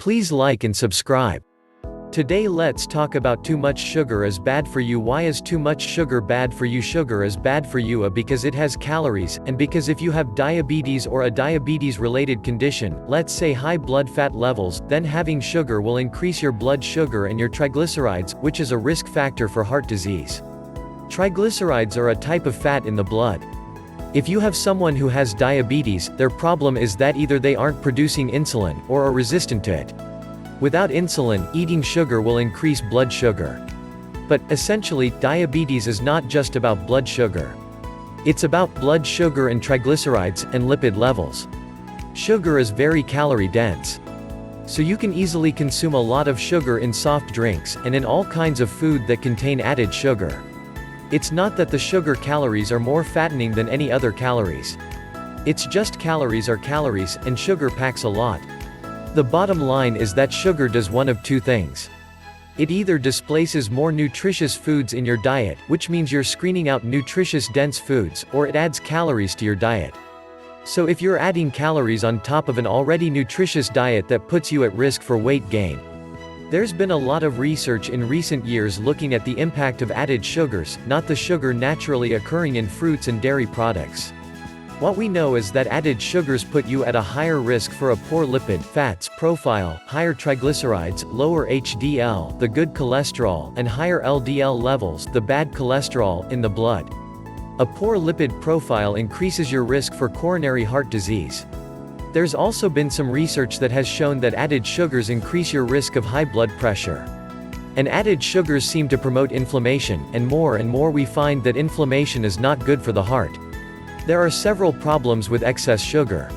Please like and subscribe. Today let's talk about too much sugar is bad for you. Why is too much sugar bad for you? Sugar is bad for you because it has calories, and because if you have diabetes or a diabetes-related condition, let's say high blood fat levels, then having sugar will increase your blood sugar and your triglycerides, which is a risk factor for heart disease. Triglycerides are a type of fat in the blood. If you have someone who has diabetes, their problem is that either they aren't producing insulin, or are resistant to it. Without insulin, eating sugar will increase blood sugar. But, essentially, diabetes is not just about blood sugar. It's about blood sugar and triglycerides, and lipid levels. Sugar is very calorie-dense. So you can easily consume a lot of sugar in soft drinks, and in all kinds of food that contain added sugar. It's not that the sugar calories are more fattening than any other calories. It's just calories are calories, and sugar packs a lot. The bottom line is that sugar does one of two things. It either displaces more nutritious foods in your diet, which means you're screening out nutritious dense foods, or it adds calories to your diet. So if you're adding calories on top of an already nutritious diet, that puts you at risk for weight gain. There's been a lot of research in recent years looking at the impact of added sugars, not the sugar naturally occurring in fruits and dairy products. What we know is that added sugars put you at a higher risk for a poor lipid fats profile, higher triglycerides, lower HDL, the good cholesterol, and higher LDL levels, the bad cholesterol, in the blood. A poor lipid profile increases your risk for coronary heart disease. There's also been some research that has shown that added sugars increase your risk of high blood pressure. And added sugars seem to promote inflammation, and more we find that inflammation is not good for the heart. There are several problems with excess sugar.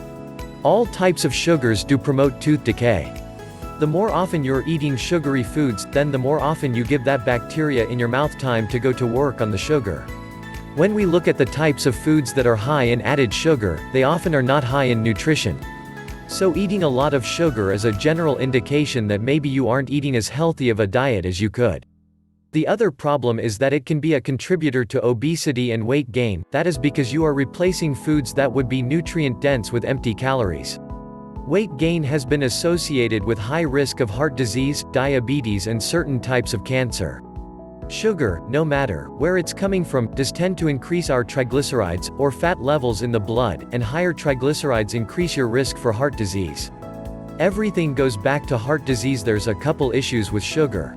All types of sugars do promote tooth decay. The more often you're eating sugary foods, then the more often you give that bacteria in your mouth time to go to work on the sugar. When we look at the types of foods that are high in added sugar, they often are not high in nutrition. So eating a lot of sugar is a general indication that maybe you aren't eating as healthy of a diet as you could. The other problem is that it can be a contributor to obesity and weight gain. That is because you are replacing foods that would be nutrient-dense with empty calories. Weight gain has been associated with high risk of heart disease, diabetes, and certain types of cancer. Sugar, no matter where it's coming from, does tend to increase our triglycerides, or fat levels in the blood, and higher triglycerides increase your risk for heart disease. Everything goes back to heart disease. There's a couple issues with sugar.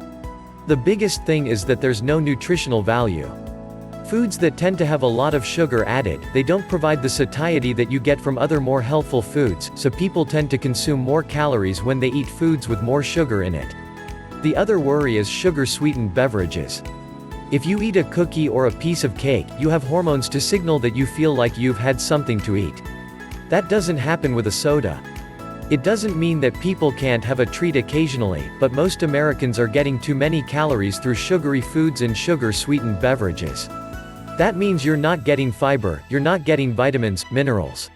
The biggest thing is that there's no nutritional value. Foods that tend to have a lot of sugar added, they don't provide the satiety that you get from other more healthful foods, so people tend to consume more calories when they eat foods with more sugar in it. The other worry is sugar-sweetened beverages. If you eat a cookie or a piece of cake, you have hormones to signal that you feel like you've had something to eat. That doesn't happen with a soda. It doesn't mean that people can't have a treat occasionally, but most Americans are getting too many calories through sugary foods and sugar-sweetened beverages. That means you're not getting fiber, you're not getting vitamins, minerals.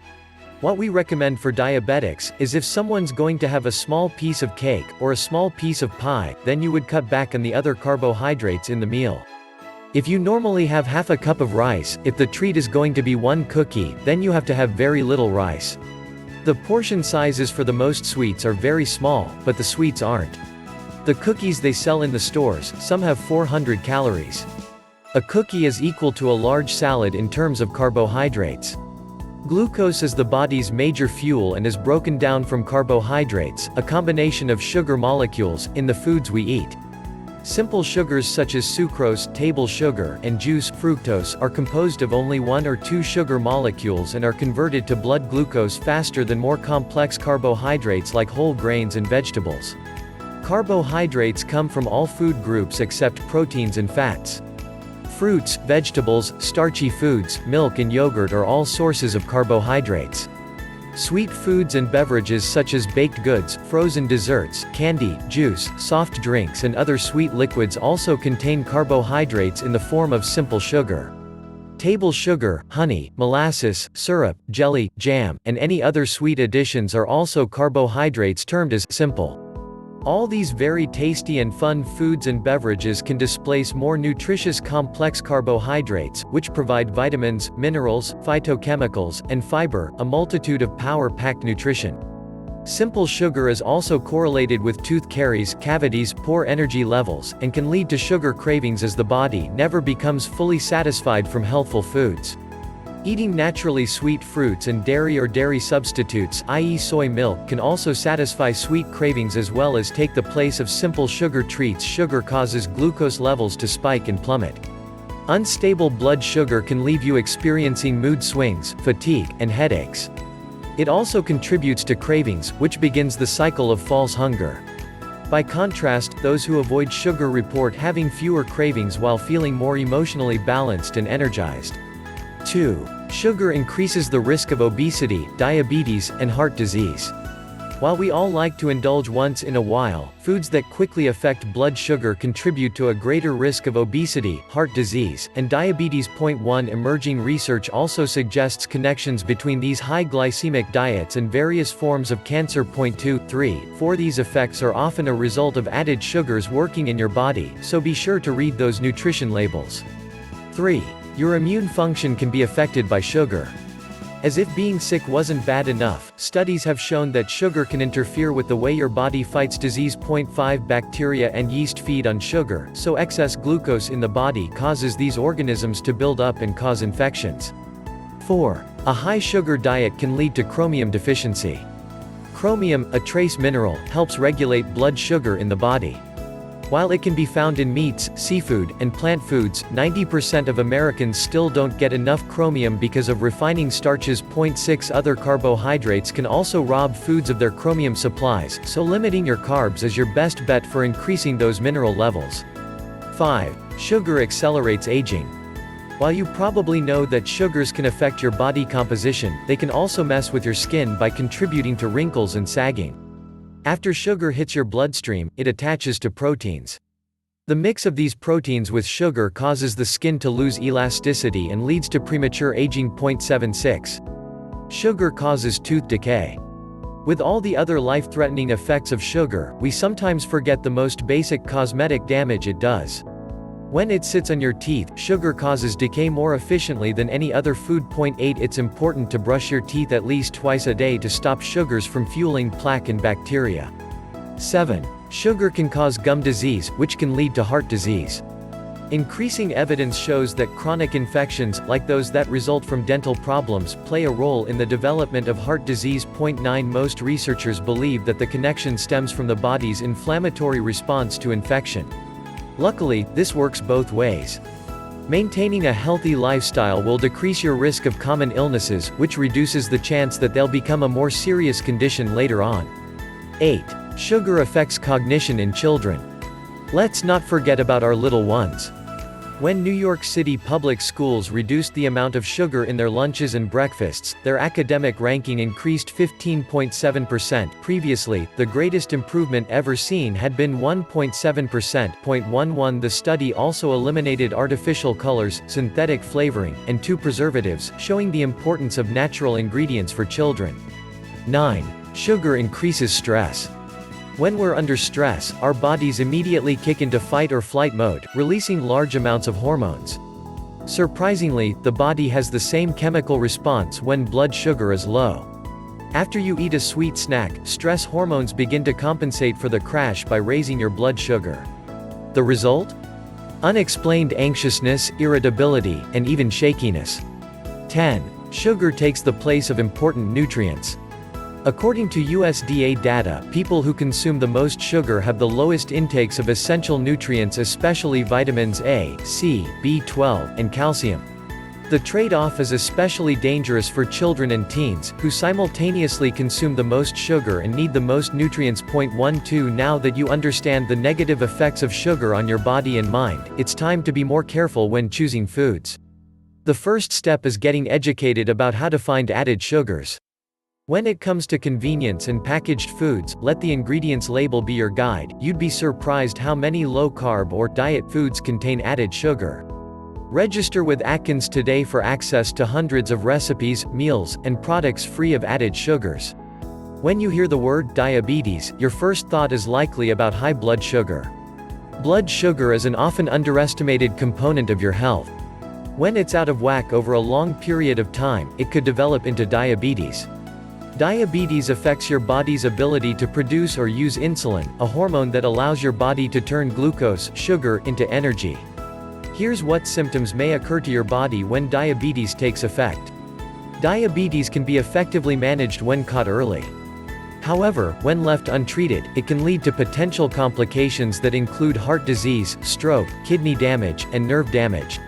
What we recommend for diabetics is if someone's going to have a small piece of cake, or a small piece of pie, then you would cut back on the other carbohydrates in the meal. If you normally have half a cup of rice, if the treat is going to be one cookie, then you have to have very little rice. The portion sizes for the most sweets are very small, but the sweets aren't. The cookies they sell in the stores, some have 400 calories. A cookie is equal to a large salad in terms of carbohydrates. Glucose is the body's major fuel and is broken down from carbohydrates, a combination of sugar molecules, in the foods we eat. Simple sugars such as sucrose, table sugar, and juice, fructose, are composed of only one or two sugar molecules and are converted to blood glucose faster than more complex carbohydrates like whole grains and vegetables. Carbohydrates come from all food groups except proteins and fats. Fruits, vegetables, starchy foods, milk and yogurt are all sources of carbohydrates. Sweet foods and beverages such as baked goods, frozen desserts, candy, juice, soft drinks and other sweet liquids also contain carbohydrates in the form of simple sugar. Table sugar, honey, molasses, syrup, jelly, jam, and any other sweet additions are also carbohydrates termed as simple. All these very tasty and fun foods and beverages can displace more nutritious complex carbohydrates, which provide vitamins, minerals, phytochemicals, and fiber, a multitude of power-packed nutrition. Simple sugar is also correlated with tooth caries, cavities, poor energy levels, and can lead to sugar cravings as the body never becomes fully satisfied from healthful foods. Eating naturally sweet fruits and dairy or dairy substitutes, i.e. soy milk, can also satisfy sweet cravings as well as take the place of simple sugar treats. Sugar causes glucose levels to spike and plummet. Unstable blood sugar can leave you experiencing mood swings, fatigue, and headaches. It also contributes to cravings, which begins the cycle of false hunger. By contrast, those who avoid sugar report having fewer cravings while feeling more emotionally balanced and energized. 2. Sugar increases the risk of obesity, diabetes, and heart disease. While we all like to indulge once in a while, foods that quickly affect blood sugar contribute to a greater risk of obesity, heart disease, and diabetes. 1. Emerging research also suggests connections between these high glycemic diets and various forms of cancer. 2, 3, 4. These effects are often a result of added sugars working in your body, so be sure to read those nutrition labels. 3. Your immune function can be affected by sugar. As if being sick wasn't bad enough, studies have shown that sugar can interfere with the way your body fights disease. 5. Bacteria and yeast feed on sugar, so excess glucose in the body causes these organisms to build up and cause infections. 4. A high sugar diet can lead to chromium deficiency. Chromium, a trace mineral, helps regulate blood sugar in the body. While it can be found in meats, seafood, and plant foods, 90% of Americans still don't get enough chromium because of refining starches. 6. Other carbohydrates can also rob foods of their chromium supplies, so limiting your carbs is your best bet for increasing those mineral levels. 5. Sugar accelerates aging. While you probably know that sugars can affect your body composition, they can also mess with your skin by contributing to wrinkles and sagging. After sugar hits your bloodstream, it attaches to proteins. The mix of these proteins with sugar causes the skin to lose elasticity and leads to premature aging. 76. Sugar causes tooth decay. With all the other life-threatening effects of sugar, we sometimes forget the most basic cosmetic damage it does. When it sits on your teeth, sugar causes decay more efficiently than any other food. 8. It's important to brush your teeth at least twice a day to stop sugars from fueling plaque and bacteria. 7. Sugar can cause gum disease, which can lead to heart disease. Increasing evidence shows that chronic infections, like those that result from dental problems, play a role in the development of heart disease. 9. Most researchers believe that the connection stems from the body's inflammatory response to infection. Luckily, this works both ways. Maintaining a healthy lifestyle will decrease your risk of common illnesses, which reduces the chance that they'll become a more serious condition later on. 8. Sugar affects cognition in children. Let's not forget about our little ones. When New York City public schools reduced the amount of sugar in their lunches and breakfasts, their academic ranking increased 15.7%. Previously, the greatest improvement ever seen had been 1.7%. 11. The study also eliminated artificial colors, synthetic flavoring, and 2 preservatives, showing the importance of natural ingredients for children. 9. Sugar increases stress. When we're under stress, our bodies immediately kick into fight or flight mode, releasing large amounts of hormones. Surprisingly, the body has the same chemical response when blood sugar is low. After you eat a sweet snack, stress hormones begin to compensate for the crash by raising your blood sugar. The result? Unexplained anxiousness, irritability, and even shakiness. 10. Sugar takes the place of important nutrients. According to USDA data, people who consume the most sugar have the lowest intakes of essential nutrients, especially vitamins A, C, B12, and calcium. The trade-off is especially dangerous for children and teens, who simultaneously consume the most sugar and need the most nutrients. 12. Now that you understand the negative effects of sugar on your body and mind, it's time to be more careful when choosing foods. The first step is getting educated about how to find added sugars. When it comes to convenience and packaged foods, let the ingredients label be your guide. You'd be surprised how many low-carb or diet foods contain added sugar. Register with Atkins today for access to hundreds of recipes, meals, and products free of added sugars. When you hear the word diabetes, your first thought is likely about high blood sugar. Blood sugar is an often underestimated component of your health. When it's out of whack over a long period of time, it could develop into diabetes. Diabetes affects your body's ability to produce or use insulin, a hormone that allows your body to turn glucose, sugar, into energy. Here's what symptoms may occur to your body when diabetes takes effect. Diabetes can be effectively managed when caught early. However, when left untreated, it can lead to potential complications that include heart disease, stroke, kidney damage, and nerve damage.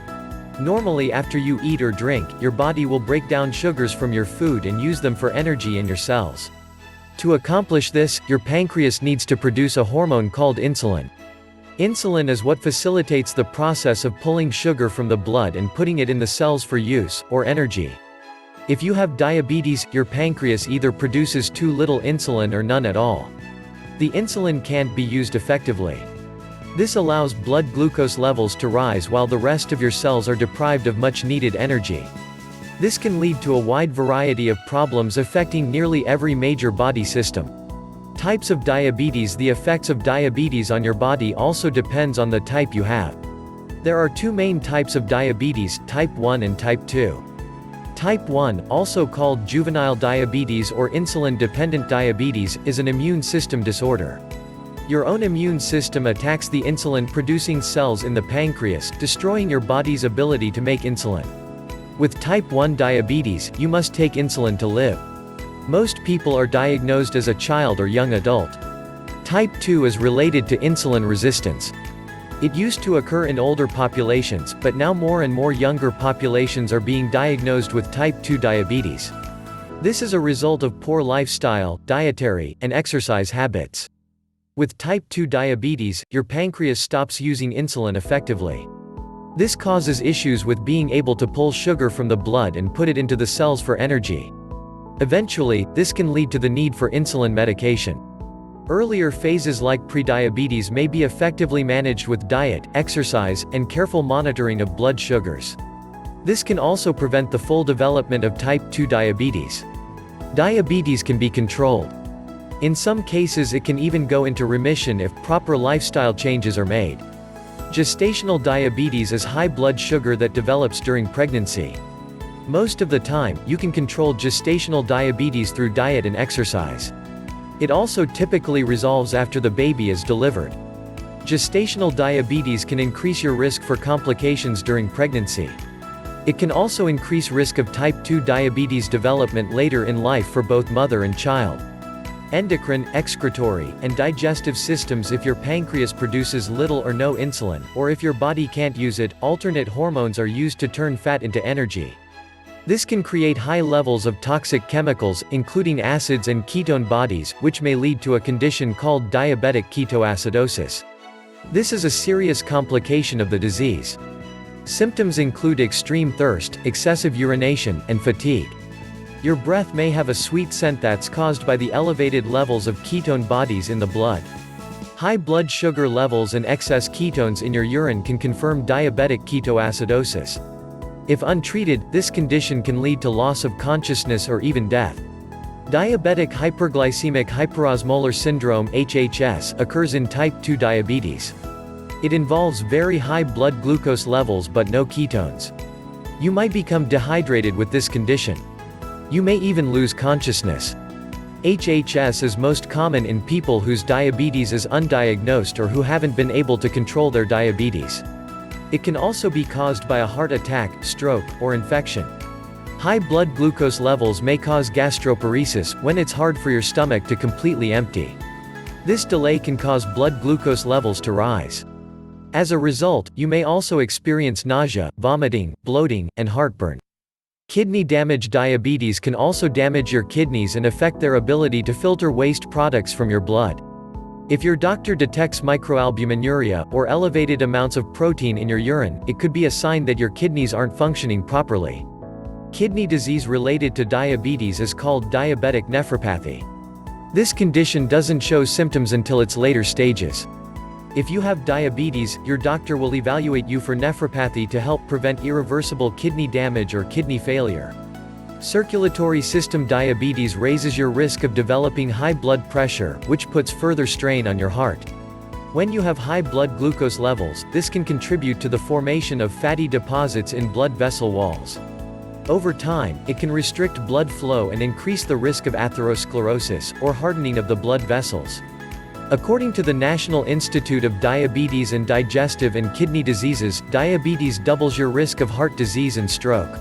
Normally after you eat or drink, your body will break down sugars from your food and use them for energy in your cells. To accomplish this, your pancreas needs to produce a hormone called insulin. Insulin is what facilitates the process of pulling sugar from the blood and putting it in the cells for use, or energy. If you have diabetes, your pancreas either produces too little insulin or none at all. The insulin can't be used effectively. This allows blood glucose levels to rise while the rest of your cells are deprived of much needed energy. This can lead to a wide variety of problems affecting nearly every major body system. Types of diabetes. The effects of diabetes on your body also depends on the type you have. There are two main types of diabetes, type 1 and type 2. Type 1, also called juvenile diabetes or insulin-dependent diabetes, is an immune system disorder. Your own immune system attacks the insulin-producing cells in the pancreas, destroying your body's ability to make insulin. With type 1 diabetes, you must take insulin to live. Most people are diagnosed as a child or young adult. Type 2 is related to insulin resistance. It used to occur in older populations, but now more and more younger populations are being diagnosed with type 2 diabetes. This is a result of poor lifestyle, dietary, and exercise habits. With type 2 diabetes, your pancreas stops using insulin effectively. This causes issues with being able to pull sugar from the blood and put it into the cells for energy. Eventually, this can lead to the need for insulin medication. Earlier phases like prediabetes may be effectively managed with diet, exercise, and careful monitoring of blood sugars. This can also prevent the full development of type 2 diabetes. Diabetes can be controlled. In some cases it can even go into remission if proper lifestyle changes are made. Gestational diabetes is high blood sugar that develops during pregnancy. Most of the time, you can control gestational diabetes through diet and exercise. It also typically resolves after the baby is delivered. Gestational diabetes can increase your risk for complications during pregnancy. It can also increase risk of type 2 diabetes development later in life for both mother and child. Endocrine, excretory, and digestive systems. If your pancreas produces little or no insulin, or if your body can't use it, alternate hormones are used to turn fat into energy. This can create high levels of toxic chemicals, including acids and ketone bodies, which may lead to a condition called diabetic ketoacidosis. This is a serious complication of the disease. Symptoms include extreme thirst, excessive urination, and fatigue. Your breath may have a sweet scent that's caused by the elevated levels of ketone bodies in the blood. High blood sugar levels and excess ketones in your urine can confirm diabetic ketoacidosis. If untreated, this condition can lead to loss of consciousness or even death. Diabetic hyperglycemic hyperosmolar syndrome (HHS) occurs in type 2 diabetes. It involves very high blood glucose levels but no ketones. You might become dehydrated with this condition. You may even lose consciousness. HHS is most common in people whose diabetes is undiagnosed or who haven't been able to control their diabetes. It can also be caused by a heart attack, stroke, or infection. High blood glucose levels may cause gastroparesis, when it's hard for your stomach to completely empty. This delay can cause blood glucose levels to rise. As a result, you may also experience nausea, vomiting, bloating, and heartburn. Kidney damage. Diabetes can also damage your kidneys and affect their ability to filter waste products from your blood. If your doctor detects microalbuminuria, or elevated amounts of protein in your urine, it could be a sign that your kidneys aren't functioning properly. Kidney disease related to diabetes is called diabetic nephropathy. This condition doesn't show symptoms until its later stages. If you have diabetes, your doctor will evaluate you for nephropathy to help prevent irreversible kidney damage or kidney failure. Circulatory system. Diabetes raises your risk of developing high blood pressure, which puts further strain on your heart. When you have high blood glucose levels, this can contribute to the formation of fatty deposits in blood vessel walls. Over time, it can restrict blood flow and increase the risk of atherosclerosis, or hardening of the blood vessels. According to the National Institute of Diabetes and Digestive and Kidney Diseases, diabetes doubles your risk of heart disease and stroke.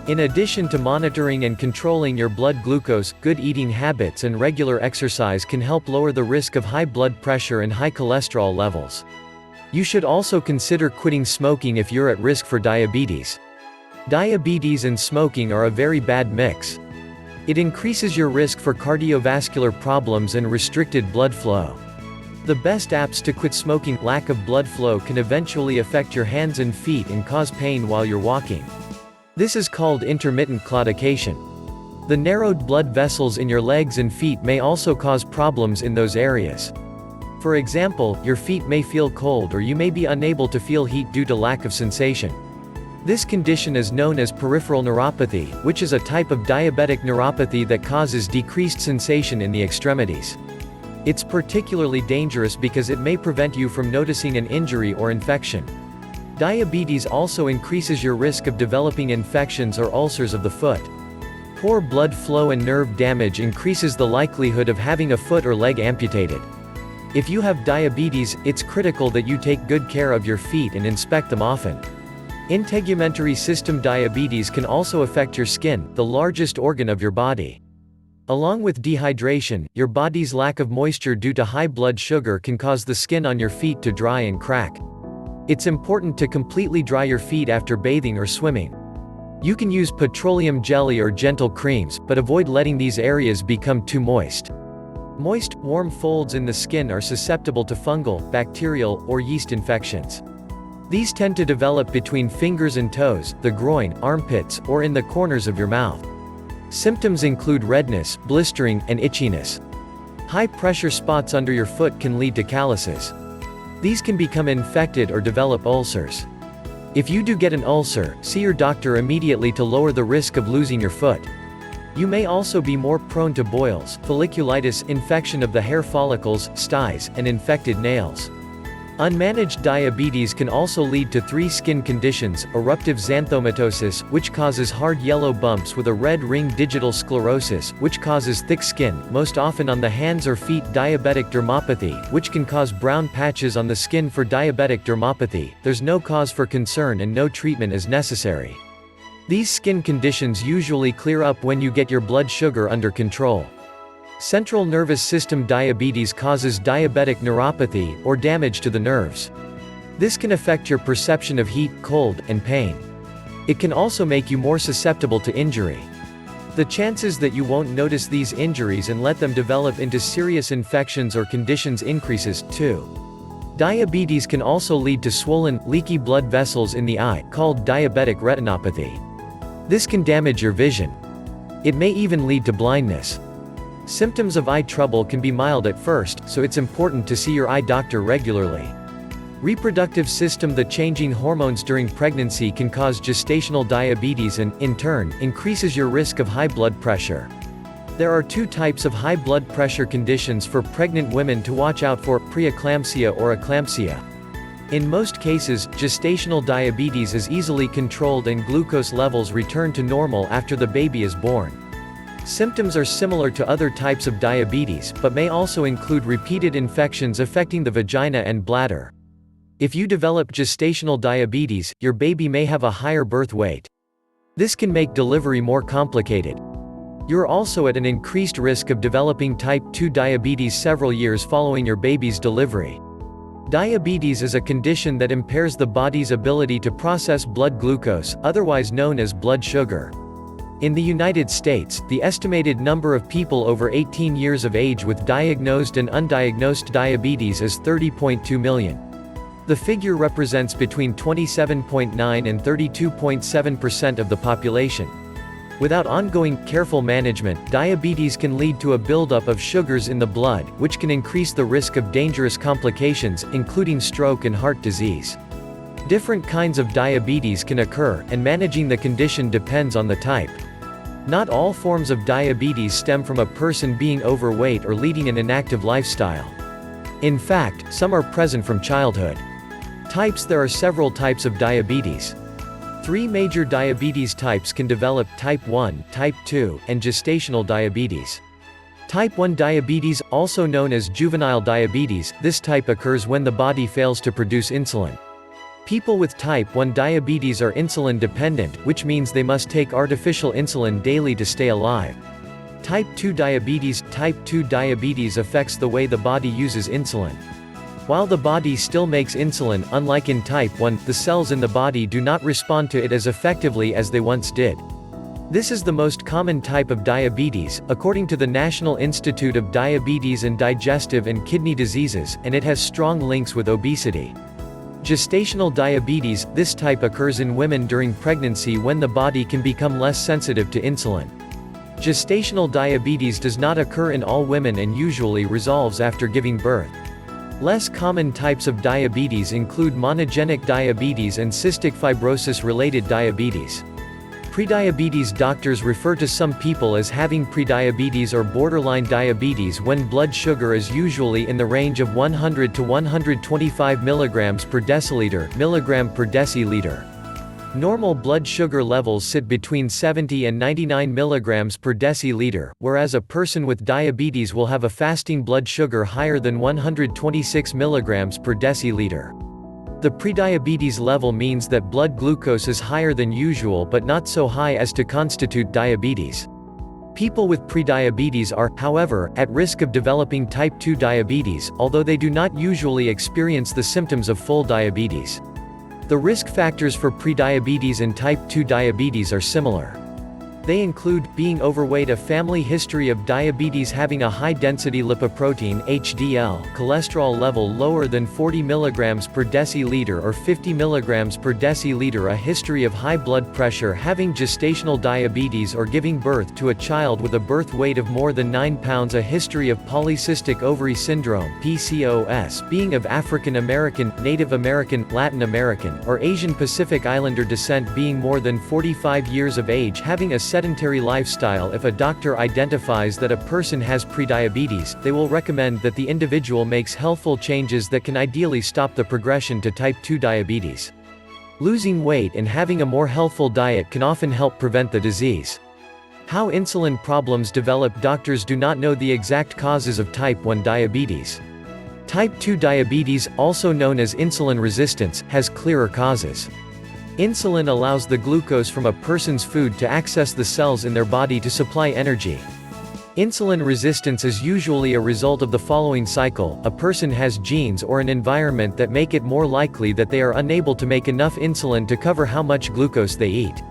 In addition to monitoring and controlling your blood glucose, good eating habits and regular exercise can help lower the risk of high blood pressure and high cholesterol levels. You should also consider quitting smoking if you're at risk for diabetes. Diabetes and smoking are a very bad mix. It increases your risk for cardiovascular problems and restricted blood flow. The best apps to quit smoking: lack of blood flow can eventually affect your hands and feet and cause pain while you're walking. This is called intermittent claudication. The narrowed blood vessels in your legs and feet may also cause problems in those areas. For example, your feet may feel cold or you may be unable to feel heat due to lack of sensation. This condition is known as peripheral neuropathy, which is a type of diabetic neuropathy that causes decreased sensation in the extremities. It's particularly dangerous because it may prevent you from noticing an injury or infection. Diabetes also increases your risk of developing infections or ulcers of the foot. Poor blood flow and nerve damage increases the likelihood of having a foot or leg amputated. If you have diabetes, it's critical that you take good care of your feet and inspect them often. Integumentary system diabetes can also affect your skin, the largest organ of your body. Along with dehydration, your body's lack of moisture due to high blood sugar can cause the skin on your feet to dry and crack. It's important to completely dry your feet after bathing or swimming. You can use petroleum jelly or gentle creams, but avoid letting these areas become too moist. Moist, warm folds in the skin are susceptible to fungal, bacterial, or yeast infections. These tend to develop between fingers and toes, the groin, armpits, or in the corners of your mouth. Symptoms include redness, blistering, and itchiness. High-pressure spots under your foot can lead to calluses. These can become infected or develop ulcers. If you do get an ulcer, see your doctor immediately to lower the risk of losing your foot. You may also be more prone to boils, folliculitis, infection of the hair follicles, styes, and infected nails. Unmanaged diabetes can also lead to 3 skin conditions: eruptive xanthomatosis, which causes hard yellow bumps with a red ring; digital sclerosis, which causes thick skin, most often on the hands or feet; diabetic dermopathy, which can cause brown patches on the skin. For diabetic dermopathy, there's no cause for concern and no treatment is necessary. These skin conditions usually clear up when you get your blood sugar under control. Central nervous system diabetes causes diabetic neuropathy, or damage to the nerves. This can affect your perception of heat, cold, and pain. It can also make you more susceptible to injury. The chances that you won't notice these injuries and let them develop into serious infections or conditions increases, too. Diabetes can also lead to swollen, leaky blood vessels in the eye, called diabetic retinopathy. This can damage your vision. It may even lead to blindness. Symptoms of eye trouble can be mild at first, so it's important to see your eye doctor regularly. Reproductive system: the changing hormones during pregnancy can cause gestational diabetes and, in turn, increases your risk of high blood pressure. There are 2 types of high blood pressure conditions for pregnant women to watch out for: preeclampsia or eclampsia. In most cases, gestational diabetes is easily controlled and glucose levels return to normal after the baby is born. Symptoms are similar to other types of diabetes, but may also include repeated infections affecting the vagina and bladder. If you develop gestational diabetes, your baby may have a higher birth weight. This can make delivery more complicated. You're also at an increased risk of developing type 2 diabetes several years following your baby's delivery. Diabetes is a condition that impairs the body's ability to process blood glucose, otherwise known as blood sugar. In the United States, the estimated number of people over 18 years of age with diagnosed and undiagnosed diabetes is 30.2 million. The figure represents between 27.9 and 32.7% of the population. Without ongoing, careful management, diabetes can lead to a buildup of sugars in the blood, which can increase the risk of dangerous complications, including stroke and heart disease. Different kinds of diabetes can occur, and managing the condition depends on the type. Not all forms of diabetes stem from a person being overweight or leading an inactive lifestyle. In fact, some are present from childhood. There are several types of diabetes. Three major diabetes types can develop: type 1, type 2, and gestational diabetes. Type 1 diabetes, also known as juvenile diabetes, this type occurs when the body fails to produce insulin. People with type 1 diabetes are insulin dependent, which means they must take artificial insulin daily to stay alive. Type 2 diabetes. Type 2 diabetes affects the way the body uses insulin. While the body still makes insulin, unlike in type 1, the cells in the body do not respond to it as effectively as they once did. This is the most common type of diabetes, according to the National Institute of Diabetes and Digestive and Kidney Diseases, and it has strong links with obesity. Gestational diabetes. This type occurs in women during pregnancy when the body can become less sensitive to insulin. Gestational diabetes does not occur in all women and usually resolves after giving birth. Less common types of diabetes include monogenic diabetes and cystic fibrosis-related diabetes. Prediabetes. Doctors refer to some people as having prediabetes or borderline diabetes when blood sugar is usually in the range of 100 to 125 mg per deciliter, milligram per deciliter. Normal blood sugar levels sit between 70 and 99 mg per deciliter, whereas a person with diabetes will have a fasting blood sugar higher than 126 mg per deciliter. The prediabetes level means that blood glucose is higher than usual but not so high as to constitute diabetes. People with prediabetes are, however, at risk of developing type 2 diabetes, although they do not usually experience the symptoms of full diabetes. The risk factors for prediabetes and type 2 diabetes are similar. They include, being overweight, a family history of diabetes, having a high-density lipoprotein (HDL) cholesterol level lower than 40 mg per deciliter or 50 mg per deciliter, a history of high blood pressure, having gestational diabetes or giving birth to a child with a birth weight of more than 9 pounds, a history of polycystic ovary syndrome (PCOS), being of African American, Native American, Latin American, or Asian Pacific Islander descent, being more than 45 years of age, having a sedentary lifestyle. If a doctor identifies that a person has prediabetes, they will recommend that the individual makes healthful changes that can ideally stop the progression to type 2 diabetes. Losing weight and having a more healthful diet can often help prevent the disease. How insulin problems develop. Doctors do not know the exact causes of type 1 diabetes. Type 2 diabetes, also known as insulin resistance, has clearer causes. Insulin allows the glucose from a person's food to access the cells in their body to supply energy. Insulin resistance is usually a result of the following cycle: a person has genes or an environment that make it more likely that they are unable to make enough insulin to cover how much glucose they eat.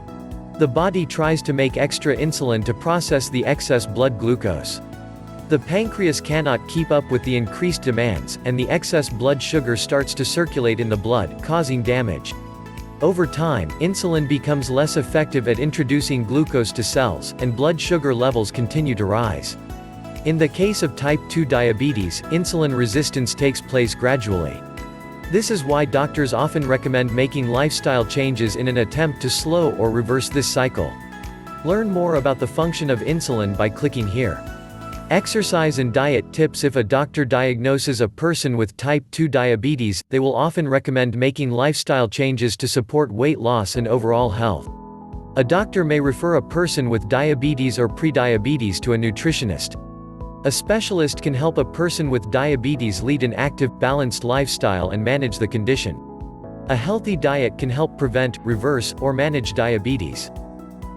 The body tries to make extra insulin to process the excess blood glucose. The pancreas cannot keep up with the increased demands, and the excess blood sugar starts to circulate in the blood, causing damage. Over time, insulin becomes less effective at introducing glucose to cells, and blood sugar levels continue to rise. In the case of type 2 diabetes, insulin resistance takes place gradually. This is why doctors often recommend making lifestyle changes in an attempt to slow or reverse this cycle. Learn more about the function of insulin by clicking here. Exercise and diet tips. If a doctor diagnoses a person with type 2 diabetes, they will often recommend making lifestyle changes to support weight loss and overall health. A doctor may refer a person with diabetes or prediabetes to a nutritionist. A specialist can help a person with diabetes lead an active, balanced lifestyle and manage the condition. A healthy diet can help prevent, reverse, or manage diabetes.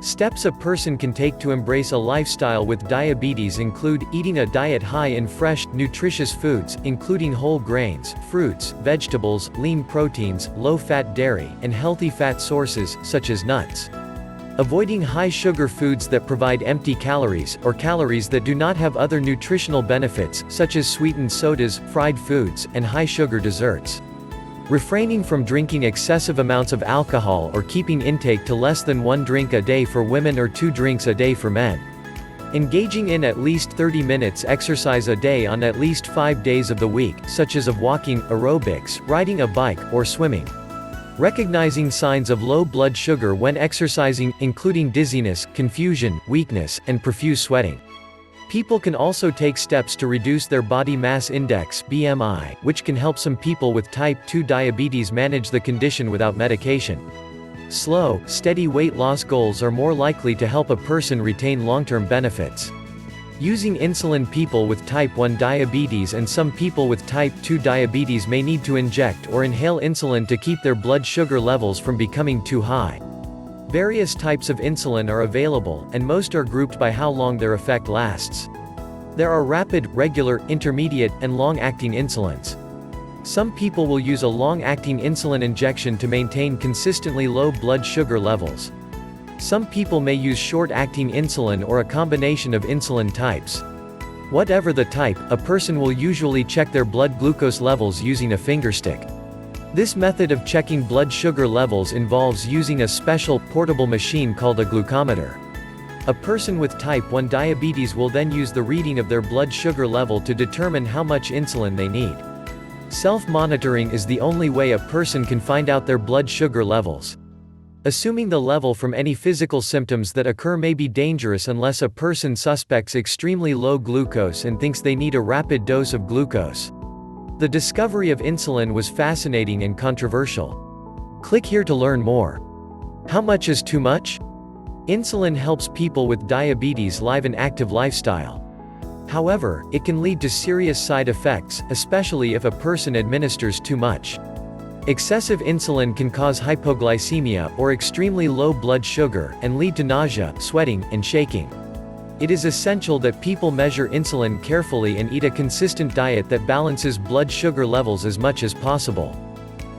Steps a person can take to embrace a lifestyle with diabetes include, eating a diet high in fresh, nutritious foods, including whole grains, fruits, vegetables, lean proteins, low-fat dairy, and healthy fat sources, such as nuts. Avoiding high-sugar foods that provide empty calories, or calories that do not have other nutritional benefits, such as sweetened sodas, fried foods, and high-sugar desserts. Refraining from drinking excessive amounts of alcohol or keeping intake to less than 1 drink a day for women or 2 drinks a day for men. Engaging in at least 30 minutes exercise a day on at least 5 days of the week, such as of walking, aerobics, riding a bike, or swimming. Recognizing signs of low blood sugar when exercising, including dizziness, confusion, weakness, and profuse sweating. People can also take steps to reduce their body mass index (BMI), which can help some people with type 2 diabetes manage the condition without medication. Slow, steady weight loss goals are more likely to help a person retain long-term benefits. Using insulin. People with type 1 diabetes and some people with type 2 diabetes may need to inject or inhale insulin to keep their blood sugar levels from becoming too high. Various types of insulin are available, and most are grouped by how long their effect lasts. There are rapid, regular, intermediate, and long-acting insulins. Some people will use a long-acting insulin injection to maintain consistently low blood sugar levels. Some people may use short-acting insulin or a combination of insulin types. Whatever the type, a person will usually check their blood glucose levels using a fingerstick. This method of checking blood sugar levels involves using a special, portable machine called a glucometer. A person with type 1 diabetes will then use the reading of their blood sugar level to determine how much insulin they need. Self-monitoring is the only way a person can find out their blood sugar levels. Assuming the level from any physical symptoms that occur may be dangerous unless a person suspects extremely low glucose and thinks they need a rapid dose of glucose. The discovery of insulin was fascinating and controversial. Click here to learn more. How much is too much? Insulin helps people with diabetes live an active lifestyle. However, it can lead to serious side effects, especially if a person administers too much. Excessive insulin can cause hypoglycemia or extremely low blood sugar, and lead to nausea, sweating, and shaking. It is essential that people measure insulin carefully and eat a consistent diet that balances blood sugar levels as much as possible.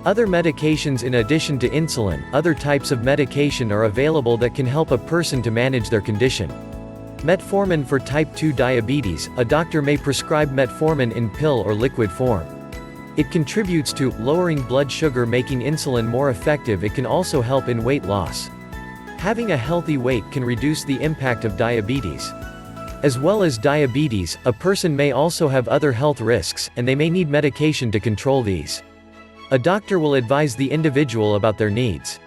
Other medications. In addition to insulin, other types of medication are available that can help a person to manage their condition. Metformin for type 2 diabetes. A doctor may prescribe metformin in pill or liquid form. It contributes to lowering blood sugar, making insulin more effective. It can also help in weight loss. Having a healthy weight can reduce the impact of diabetes. As well as diabetes, a person may also have other health risks, and they may need medication to control these. A doctor will advise the individual about their needs.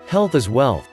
Health is wealth.